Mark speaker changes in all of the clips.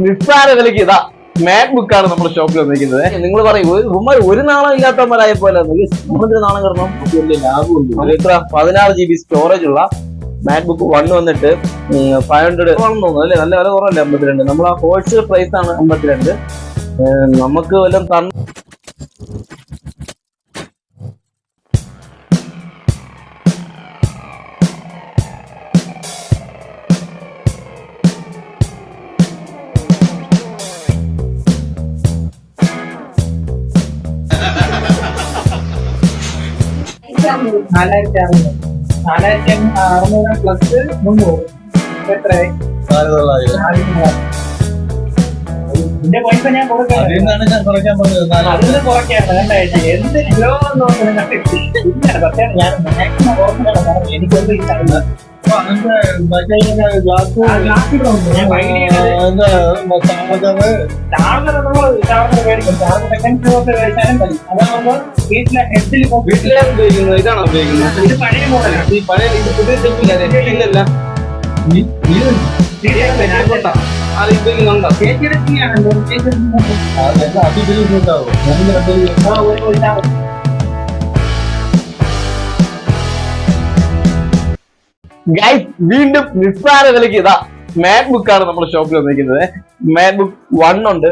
Speaker 1: നിസ്സാര വിലക്ക് ഇതാ മാക്ബുക്ക് ആണ് നമ്മുടെ ഷോപ്പിൽ വന്നിരിക്കുന്നത്. നിങ്ങൾ പറയും ഒരു നാളം ഇല്ലാത്തവരായ പോലെ നമ്മളൊരു നാളം കിടന്നു വലിയ ലാഭമുണ്ട്. ഇത്ര 16 GB സ്റ്റോറേജ് ഉള്ള മാക്ബുക്ക് 1 വന്നിട്ട് 500 തോന്നുന്നു അല്ലേ? നല്ല വില കുറവല്ലേ? 52. നമ്മൾ ആ ഹോൾസെയിൽ പ്രൈസ് ആണ് 52. നമുക്ക് വല്ലതും തന്ന
Speaker 2: $4600 പ്ലസ് 300 എത്രയായി? ഇതിന്റെ പൈസ ഞാൻ കൊടുക്കാം. അതിന് കുറയ്ക്കാണ് എന്ത് രോഗം നോക്കുന്നത് ഞാൻ മാക്സിമം കുറച്ചിട്ടാണ് എനിക്കൊന്നും ഇഷ്ടമില്ല. വീട്ടിലെ ഹെഡിൽ
Speaker 1: ഇതാണോ ഉപയോഗിക്കുന്നത്?
Speaker 2: ഇത് പഴയ മോഡലാണ്.
Speaker 1: ഈ പഴയ ഇത് പുതിയ ഇല്ലല്ല ഉപയോഗിക്കുന്നുണ്ടോ? ഗൈസ്, വീണ്ടും നിസ്സാര വിലക്ക് ഇതാ മാക്ബുക്ക് ആണ് നമ്മുടെ ഷോപ്പിൽ വന്നിരിക്കുന്നത്. മാക്ബുക്ക് 1 ഉണ്ട്.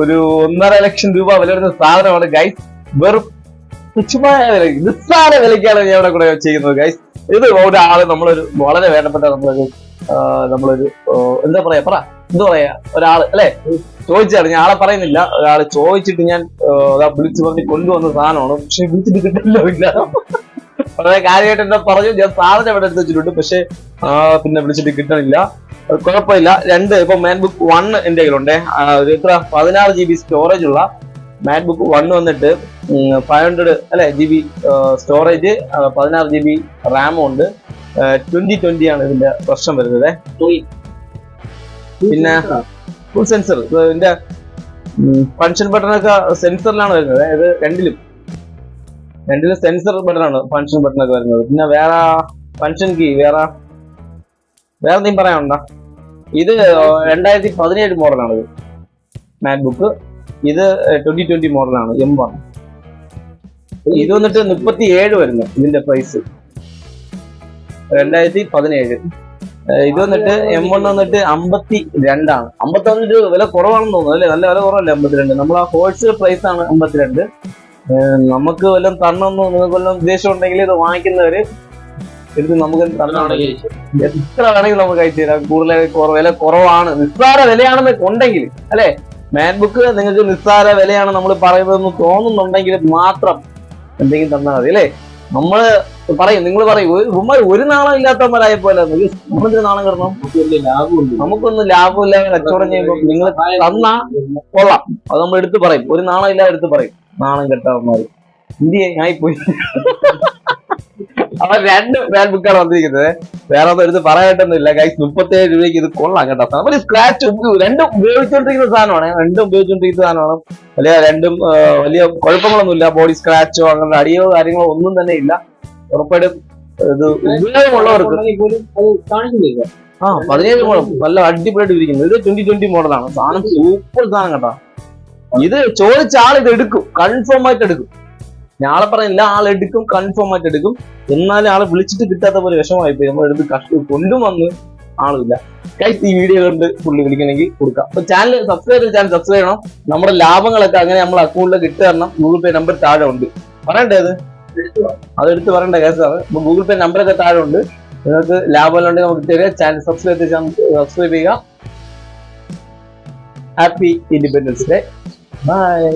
Speaker 1: ഒരു 1.5 ലക്ഷം രൂപ വില വരുന്ന സാധനമാണ് ഗൈസ്. വെറും തുച്ഛമായ വില, നിസ്സാര വിലക്കാണ് ഞാൻ ഇവിടെ കൂടെ ചെയ്യുന്നത് ഗൈസ്. ഇത് ഒരാള് നമ്മളൊരു വളരെ വേണ്ടപ്പെട്ട നമ്മളൊരു എന്താ പറയാ ഒരാള് അല്ലെ ചോദിച്ചാണ്. ഞാൻ ആളെ പറയുന്നില്ല. ഒരാള് ചോദിച്ചിട്ട് ഞാൻ വിളിച്ചു പറഞ്ഞ് കൊണ്ടുവന്ന സാധനമാണ്. പക്ഷെ വിളിച്ചിട്ട് കിട്ടില്ല. വളരെ കാര്യമായിട്ട് എന്താ പറഞ്ഞു. ഞാൻ സാധനം ഇവിടെ എടുത്ത് വെച്ചിട്ടുണ്ട്. പക്ഷെ പിന്നെ വിളിച്ചിട്ട് കിട്ടണില്ല. കുഴപ്പമില്ല. ഇപ്പൊ മാക്ബുക്ക് 1 എന്റെ കയ്യിലുണ്ട്. എത്ര 16 GB സ്റ്റോറേജ് ഉള്ള മാക്ബുക്ക് 1 വന്നിട്ട് 500 അല്ലെ GB സ്റ്റോറേജ്, 16 GB റാമും ഉണ്ട്. 2020 ആണ് ഇതിന്റെ പ്രശ്നം വരുന്നത്. പിന്നെ ഫുൾ സെൻസർ. ഇതിന്റെ ഫങ്ഷൻ ബട്ടണൊക്കെ സെൻസറിലാണ് വരുന്നത്. ഇത് രണ്ടിലും സെൻസർ ബട്ടണാണ് ഫങ്ഷൻ ബട്ടണൊക്കെ വരുന്നത്. പിന്നെ വേറെ ഫങ്ഷൻ കീ വേറെ എന്തെങ്കിലും പറയാനുണ്ടോ? ഇത് 2017 മോഡലാണ് ഇത് മാക്ബുക്ക്. ഇത് 2020 മോഡലാണ് M1. ഇത് വന്നിട്ട് 37 വരുന്നു ഇതിന്റെ പ്രൈസ്. 2017. ഇത് വന്നിട്ട് M1 വന്നിട്ട് 52 ആണ്. 51 വില കുറവാണെന്ന് തോന്നുന്നു അല്ലേ? നല്ല വില കുറവല്ലേ 52? നമ്മൾ ആ ഹോൾസെയിൽ പ്രൈസ് ആണ് 52. നമുക്ക് വല്ലതും തരണമെന്നോ നിങ്ങൾക്ക് വല്ലതും ഉദ്ദേശം ഉണ്ടെങ്കിൽ ഇത് വാങ്ങിക്കുന്നവര് എടുത്ത് നമുക്ക് തരണമെങ്കിൽ എത്ര വേണമെങ്കിലും നമുക്ക് അയച്ചു തരാം. കൂടുതൽ വില കുറവാണ്, നിസ്സാര വിലയാണെന്ന് ഉണ്ടെങ്കിൽ അല്ലെ, മാക്ബുക്ക് നിങ്ങൾക്ക് നിസ്സാര വിലയാണ് നമ്മൾ പറയുന്നതെന്ന് തോന്നുന്നുണ്ടെങ്കിൽ മാത്രം എന്തെങ്കിലും തന്നാൽ മതി അല്ലേ. നിങ്ങൾ പറയും ഒരു നാളം ഇല്ലാത്തവരായ പോലെ നമ്മളൊരു നാളം കിടണം. നമുക്കൊന്നും ലാഭമില്ലാതെ കച്ചവടം ചെയ്യുമ്പോൾ നിങ്ങൾ തന്നാ കൊള്ളാം. അത് നമ്മൾ എടുത്ത് പറയും. ഒരു നാളം ഇല്ലാതെ എടുത്ത് പറയും. നാണം കെട്ടവന്മാര് ഇന്ത്യ ആയിപ്പോയി. അവർ 2 മാക്ബുക്കാണ് വന്നിരിക്കുന്നത്. വേറെ ഒന്നും എടുത്ത് പറയായിട്ടൊന്നുമില്ല ഗൈസ്. 37 രൂപയ്ക്ക് ഇത് കൊള്ളാം കേട്ടോ. നമ്മൾ സ്ക്രാച്ച് രണ്ടും ഉപയോഗിച്ചുകൊണ്ടിരിക്കുന്ന സാധനമാണ്. വലിയ കുഴപ്പങ്ങളൊന്നുമില്ല. ബോഡി സ്ക്രാച്ചോ അങ്ങനെ അടിയോ കാര്യങ്ങളോ ഒന്നും തന്നെ ഇല്ല. ഉറപ്പായിട്ടും ഇത് ഉപയോഗമുള്ളവർക്ക് 17 മോഡൽ നല്ല അടിപൊളിയായിട്ട് ഇരിക്കുന്നത്. ഇത് 2020 മോഡലാണ്. സാധനം സൂപ്പർ സാധനം കേട്ടോ. ഇത് ചോദിച്ച ആൾ ഇത് എടുക്കും, കൺഫേം ആയിട്ട് എടുക്കും. ഞാളെ പറയുന്നില്ല, ആളെടുക്കും, കൺഫേം ആയിട്ട് എടുക്കും. എന്നാലും ആളെ വിളിച്ചിട്ട് കിട്ടാത്ത പോലെ വിഷമമായി പോയി. നമ്മൾ എടുത്ത് കൊണ്ടും വന്ന് ആളില്ല. ഗൈസ്, ഈ വീഡിയോ കണ്ട് പുള്ളി വിളിക്കണമെങ്കിൽ കൊടുക്കാം. അപ്പൊ ചാനൽ സബ്സ്ക്രൈബ് ചെയ്യണം. നമ്മുടെ ലാഭങ്ങളൊക്കെ അങ്ങനെ നമ്മൾ അക്കൗണ്ടിലേക്ക് ഇട്ട് തരണം. ഗൂഗിൾ പേ നമ്പർ താഴെ ഉണ്ട്. പറയണ്ടേത് അതെടുത്ത് പറയണ്ട കേസാണ്. അപ്പൊ ഗൂഗിൾ പേ നമ്പറൊക്കെ താഴെ ഉണ്ട്. നിങ്ങൾക്ക് ലാഭം ഉണ്ടെങ്കിൽ നമുക്ക് തരിക. ചാനൽ സബ്സ്ക്രൈബ് ചെയ്യുക. Happy independence day. Bye.